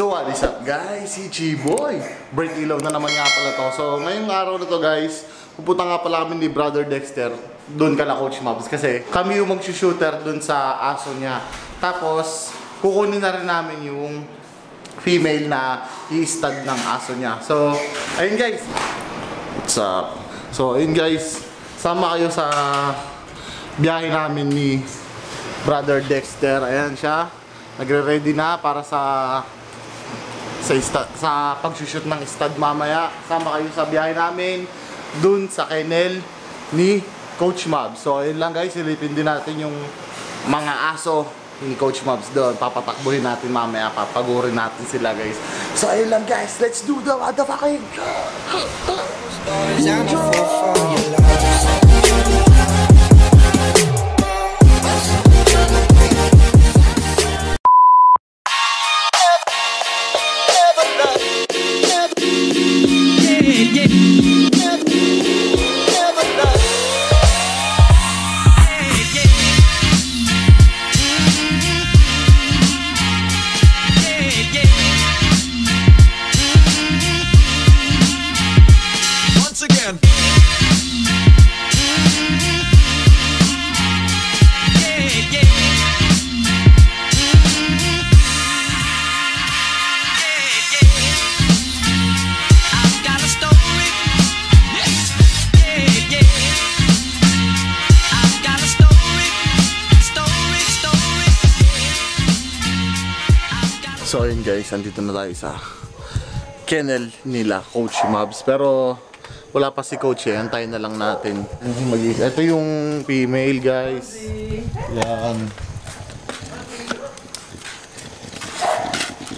So what is up guys, si Chiboy. Break ilaw na naman nga pala to. So ngayong araw na to guys, pupunta nga pala kami ni Brother Dexter doon kala Coach Mabs kasi kami yung mag-shooter doon sa aso niya. Tapos kukunin na rin namin yung female na i-stud ng aso niya. So ayun guys, what's up? So ayun guys, sama kayo sa biyahe namin ni Brother Dexter. Ayan siya, nagre-ready na para sa pag-shoot ng stud mamaya. Sama kayo sa biyahe namin dun sa kennel ni Coach Mabs. So ayun lang guys, silipin din natin yung mga aso ni Coach Mabs doon. Papatakbuhin natin mamaya, papagurin natin sila guys. So ayun lang guys, let's do the motherfucking So ayun guys, andito na tayo sa kennel nila Coach Mabs. Pero wala pa si Coach eh, antayin na lang natin. Ito yung female guys. Yan.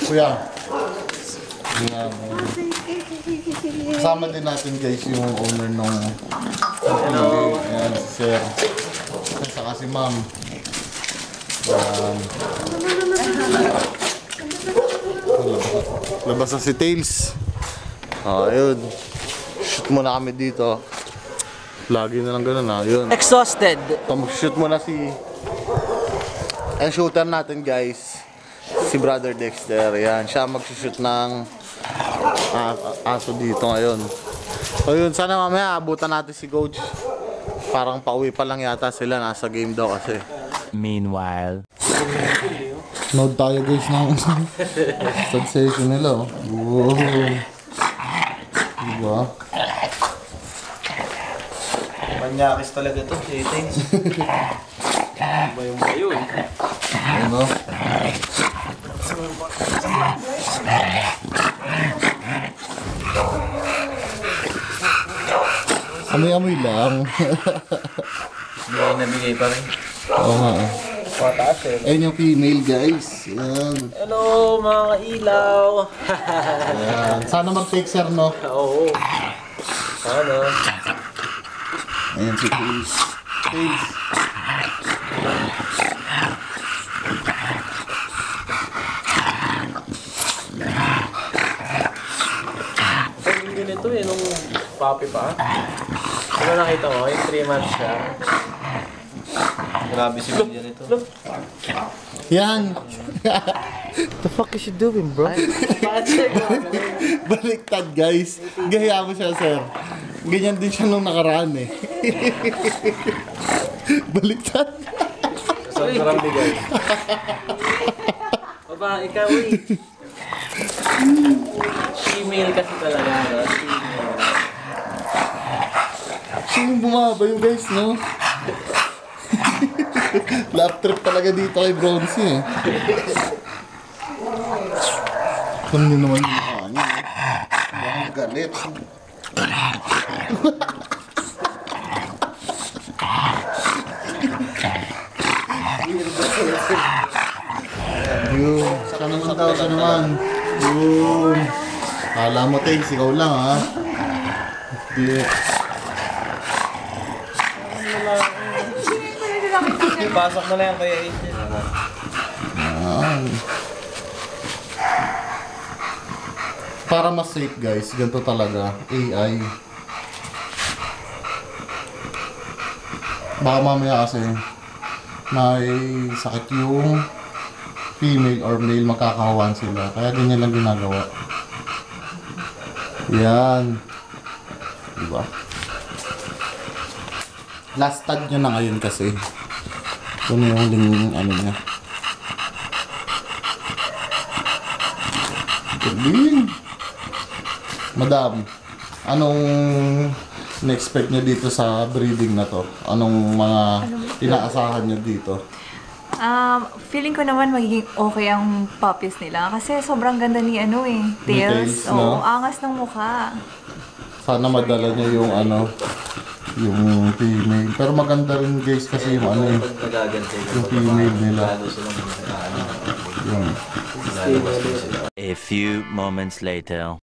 Kuya. Yan. Kasama din natin guys yung owner nung hello. Yan, si Sir. Saka si Ma'am. Yan. Labas na si Tails. Ayun. Shoot muna kami dito. Lagi na lang ganun ha. Yun. Exhausted. Mag-shoot muna si ang shooter natin guys, si Brother Dexter. Yan. Siya mag-shoot ng aso dito ngayon. Ayun. Sana mamaya abutan natin si Coach. Parang pauwi pa lang yata sila. Nasa game daw kasi. Meanwhile. Nod tayo guys ng stud session nila. Wow. Diba? Manyakis talaga to, settings. Bayo-bayo eh. Ano? Amoy-amoy lang. Hindi ay nabigay pa rin. Oo nga eh. Pataas eh. Ayun yung female guys. Yan. Hello mga kailaw. Yan. Sana mag-take sir no? Oo. Sana. Ayan si Tails. Tails. Ang ganito eh, nung puppy pa. Ano nakita mo? Yung 3 months siya. Grabe si Bilya nito. Yan. The fuck is she doing, bro? Baliktad guys. Gaya mo siya sir. Ganyan din siya nung nakaraan eh. Baliktad. Sobrang bigay. Baba, ikaw eh. Female kasi talaga. No? Female. Sino bumaba yung guys no? Lap trip talaga dito kay Bronzy eh. Kung nyo naman yung mukha niya eh. Mukhang galit. Yun. Saka naman daw, saka naman. Yun. Kala mo Tails, ikaw lang ha. Hindi. Pasok na lang kaya Angel. Para mas safe guys, ganito talaga, AI. Baka mamaya kasi may sakit yung female or male magkakahawan sila. Kaya ganyan lang ginagawa. Yan. Diba? Last tag nyo na ngayon kasi. Ito na yung huling ano niya. Galing. Madam, anong na-expect nyo dito sa breeding na to? Anong mga inaasahan nyo dito? Feeling ko naman magiging okay ang puppies nila kasi sobrang ganda ni Tails, Tails. no? Oo, angas ng mukha. Sana madala niya yung yung female. Pero maganda rin guys kasi yung yung female nila. Yun. A few moments later.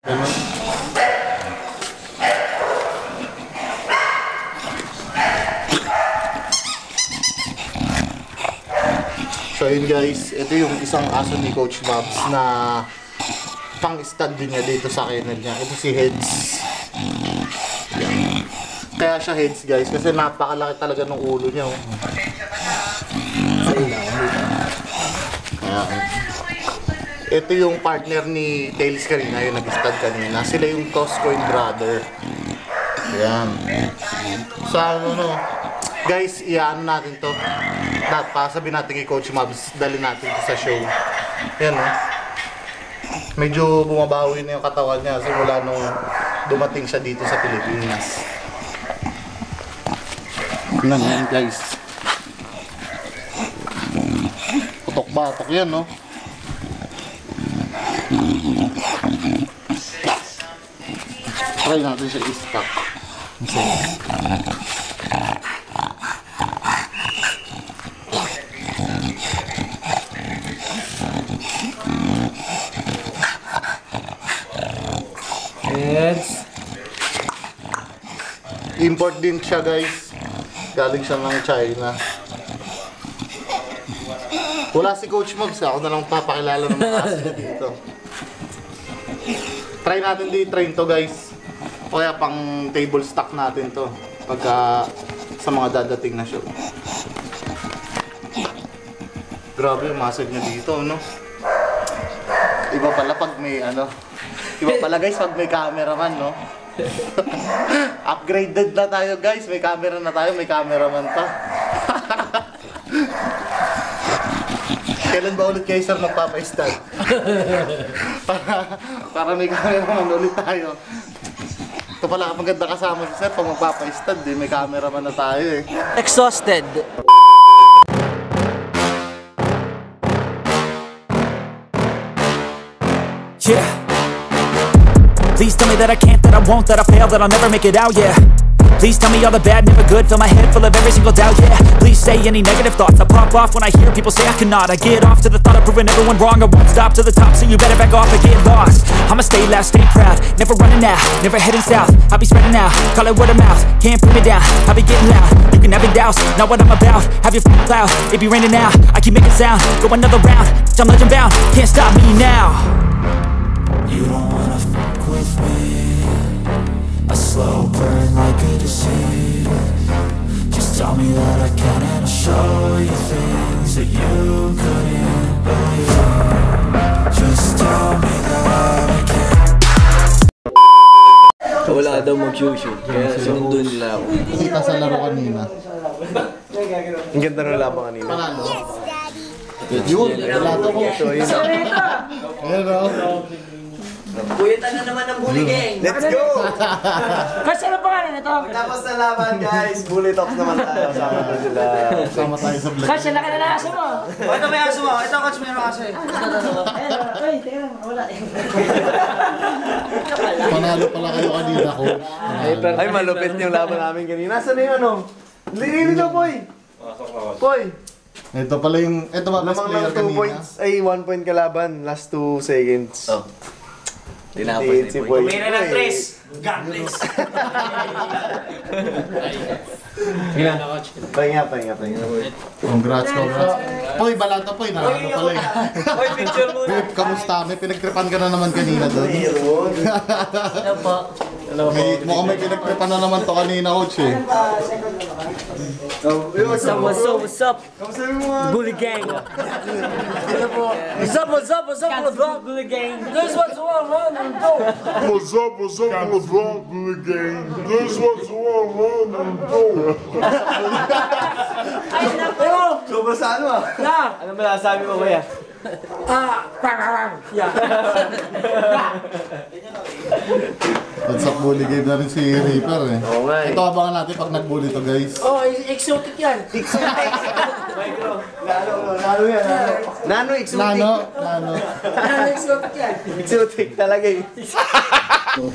So yun guys, ito yung isang aso ni Coach Babs na pang-stud din niya dito sa kennel niya. Ito si Heads. Yan. Kaya siya Heads guys kasi napakalaki talaga ng ulo niya. Oh. Ayan. Ito yung partner ni Tails kanina, yung nag-stud kanina. Sila yung Toscoin brother. Ayan. So ano, guys, iyan natin to. Sabi natin kay Coach Mabs, dali natin to sa show. Yan o. Medyo bumabawi na yung katawan niya simula nung dumating siya dito sa Pilipinas. Yan yan guys. Putok-batok yan no. Try natin siya i-stock. Heads. Import din siya guys. Galing siya ng China. Wala si Coach Mabs, ako na lang papakilala ng mga aso dito. Try natin di-train to guys. O kaya pang table stock natin to. Pagka sa mga dadating na show. Grabe yung muscle niya dito, no? Iba pala pag may iba pala guys pag may cameraman, no? Upgraded na tayo guys, may camera na tayo, may cameraman pa. Kailan ba ulit kayo sir magpapa-stud? para may cameraman ulit tayo. Ito pala maganda kasama si sir pag magpapa-stud, may cameraman na tayo eh. Exhausted. Yeah. Please tell me that I can't, that I won't, that I fail, that I'll never make it out, yeah. Please tell me all the bad, never good, fill my head full of every single doubt, yeah. Please say any negative thoughts, I pop off when I hear people say I cannot. I get off to the thought of proving everyone wrong, I won't stop to the top, so you better back off and get lost. I'ma stay loud, stay proud, never running out, never heading south. I'll be spreading out, call it word of mouth, can't put me down, I'll be getting loud. You can have it douse, not what I'm about, have your f***ing cloud, it be raining now. I keep making sound, go another round, I'm legend bound, can't stop me now. You don't wanna fuck with me, a slow burn like a disease. Just tell me that I can and I'll show you things that you couldn't believe. Just tell me that I can. Wala daw mag-shoot. Kaya sinundun nila ako. Kita sa laro kanina. Ang ganda ng laban kanina. Panalo? Yun, wala to ko. Ayan o. Buyetan na naman ang bully gang. Let's go! Kasi ano pangalan nito? Tapos na laban guys, bully talks naman tayo. Sama na sila. Sama tayo sa vlog. Kasi laki na ng aso mo. Ito may aso mo. Ito coach may aso eh. Ay, teka lang, wala eh. Panalo pala kayo kanina ko. Ay, malupit yung laban namin kanina. Nasaan na yung ano? Lili daw, Poy! Poy! Ito pala yung, ito ba best Lamang player lang 2 kanina? points, ay 1 point kalaban, last 2 seconds. Oh. Tinapos si Poy. Kumira ng 3. God bless. Pahinga. Congrats. Poy, balata Poy, nanalo pala eh. Hoy, picture muna. Babe, kamusta? May pinagtripan ka na naman kanina doon. Meron. Ano po? Mukhang may pinagprepa na naman to kanina, coach eh. What's up? Bully gang. What's up, Bully gang. This what's going on, go. What's up, Bully gang? This what's going on, go. Ano ba nasabi mo, kuya? What's up, bully game na rin si Reaper eh. Oo nga eh. Ito abangan natin pag nag-bully to, guys. Oh, exotic yan. Nano, exotic. Nano. Exotic yan. Exotic talaga eh.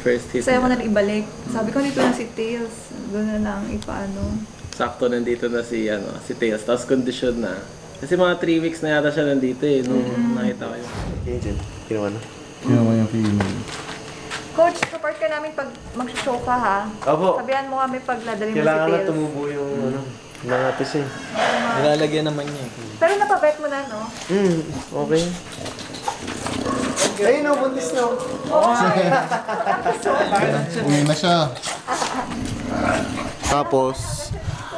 First hit. Saya ko na rin ibalik. Sabi ko dito na si Tails. Doon na lang ipaano. Sakto nandito na si Tails. Tapos kondisyon na. Kasi mga 3 weeks na yata siya nandito eh, nung nakita ko yun. Angel, ginawa na. Ginawa yung female. Coach, support ka namin pag mag-show ka ha. Opo. Sabihan mo kami pag nadali mo si Kailangan na Tails. tumubo yung nangapis eh. Nilalagyan naman niya eh. Pero napabet mo na, no? Okay. Ayun no, buntis na. Uwi na siya. Tapos,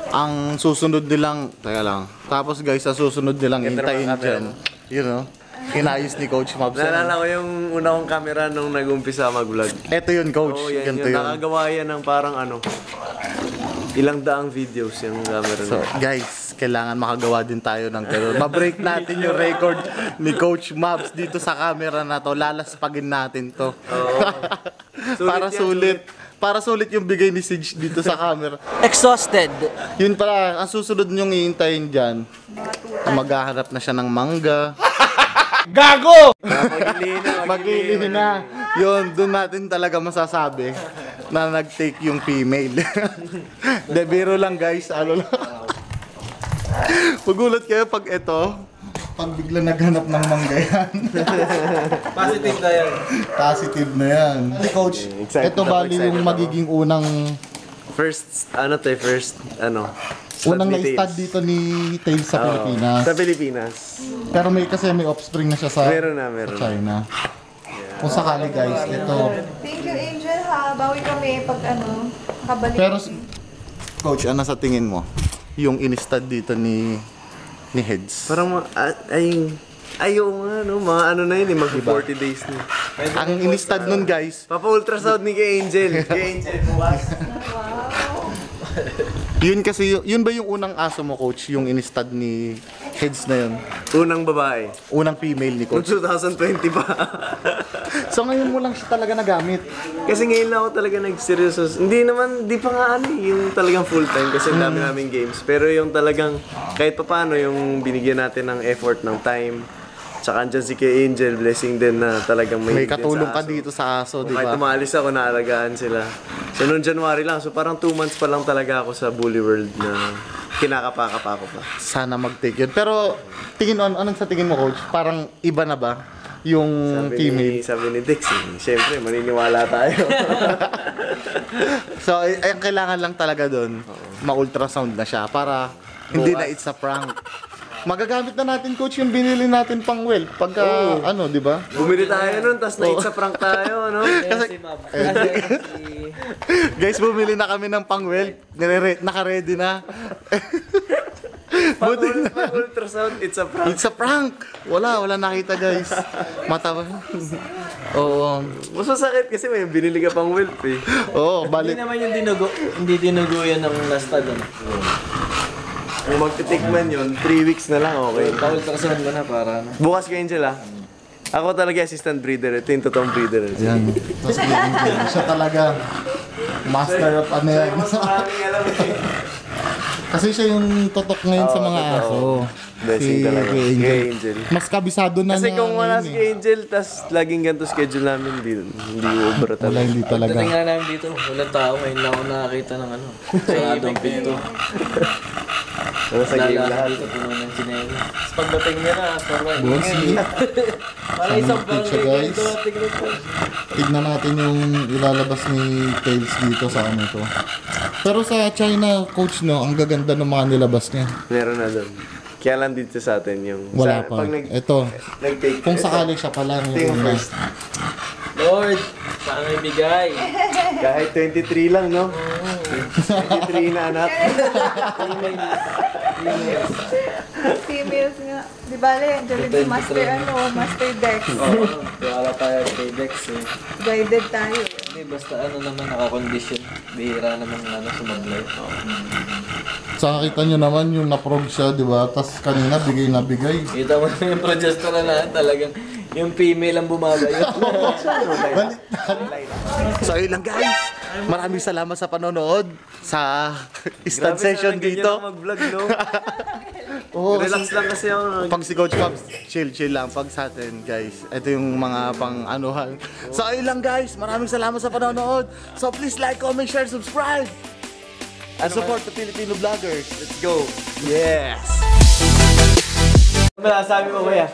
ang susunod nilang, teka lang. Tapos guys, ang susunod nilang hintayin dyan. You know, kinayos ni Coach Mabs. Naalala ko yung una kong camera nung nag-umpisa mag-vlog. Ito yun, Coach. Oo, yan Ganito yun. yun. Nakagawa yan ng parang ilang daang videos yung camera So, na. guys, kailangan makagawa din tayo ng ganun. Ma-break natin yung record ni Coach Mabs dito sa camera na to. Lalaspagin natin to. Para sulit. Para sulit yung bigay ni Sige dito sa camera. Exhausted. Yun pala, ang susunod nyong iintayin dyan, maghahanap na siya ng mangga. Maglilihin na. Yun, doon natin talaga masasabi na nag-take yung female. De, biro lang guys, ano lang. Magulat kayo pag ito, pag bigla naghanap ng mangga yan. Positive na yan. Positive na yan. Hey, Coach, ito bali yung magiging unang unang na-stud dito ni Tails sa Pilipinas. Sa Pilipinas. Pero may offspring na siya sa Meron na. China. Kung sakali guys, ito. Thank you, Angel ha. Bawi kami pag nakabalik. Pero, Coach, ano sa tingin mo? Yung in-stud dito ni Heads. Parang mga na yun mag 40 days na. Ang in-stud nun guys, Papa-ultrasound ni kay Angel. yun kasi, yun ba yung unang aso mo, Coach? Yung in-stud ni Heads na yun? Unang babae. Unang female ni Noong Coach. 2020 pa. So ngayon mo lang siya talaga nagamit. Kasi ngayon lang ako talaga nag-seryoso. Hindi pa nga yung talagang full-time kasi ang dami naming games. Pero yung talagang kahit papaano yung binigyan natin ng effort, ng time. Tsaka andyan si kay Angel, blessing din na talagang May din katulong sa ka aso. dito sa aso, di Kahit ba? umalis ako, naalagaan sila. So noong January lang, so parang 2 months pa lang talaga ako sa Bully World na kinakapaka-pa ako pa. Sana mag-take yun. Pero, anong sa tingin mo, Coach? Parang iba na ba yung female? Sabi ni Dex, siyempre maniniwala tayo. So, ang kailangan lang talaga doon, ma-ultrasound na siya para hindi na it's a prank. Magagamit na natin, Coach, yung binili natin pang well. Pagka, di ba? Bumili tayo nun, tapos na-itsa prank tayo, ano? Kasi, guys, bumili na kami ng pang well. Naka-ready na. Pag-ultrasound, it's a prank. It's a prank! Wala nakita, guys. Matawa. Oo. Mas masakit kasi may binili ka pang whelp eh. Oo, balik. Hindi naman yung dinugo yan ng last ano. Kung magtitikman yun, 3 weeks na lang, okay. Pa-ultrasound mo na para ano. Bukas kay Angel Ako talaga assistant breeder. Ito yung totoong breeder. Yan. Tapos, siya talaga. Master of ano yan. Kasi siya yung totok ngayon sa mga aso. Blessing talaga. Kuya Kay Angel. Mas kabisado na Kasi niya kung wala ngayon si Angel, tas laging ganito schedule namin, hindi ubra Wala, talaga. hindi talaga. Pagdating nga namin dito, walang tao. Ngayon lang ako nakakita ng saradong pinto. Ano sa game Lalaki lahat? dito, puno ng sinelo. Tapos pagdating niya na, parang Bonsi. parang isang Samang pizza, guys. Tignan natin yung ilalabas ni Tails dito sa ano to. Pero sa China, Coach, no, ang gaganda ng mga nilabas niya. Meron na doon. Kaya lang dito sa atin yung... Wala pa. Pag Ito. nag-take... Kung sakali siya pa lang Ito yung yung first. Lord, Paano ibigay? Kahit 23 lang, no? 23 na anak. Females nga. Di ba, andiyan din si Master, Master Dex. Oo, wala tayo kay Dex eh. Guided tayo. Hindi, basta naman naka-condition. Bihira naman sumablay. Sa kita nyo naman yung naprog siya, di ba? Tapos kanina bigay na bigay. Kita mo na yung progesterone na talagang yung female ang bumabayo. So ayun lang guys. Maraming salamat sa panonood sa instant session dito. Mag-vlog, no? Oo, Relax lang kasi ako. pag si Coach Pops, chill lang. Pag sa atin, guys, ito yung mga pang-anuhan. So, ayun lang, guys. Maraming salamat sa panonood. So, please like, comment, share, subscribe. And support the Filipino vloggers. Let's go. Yes! Ano masasabi mo, kuya?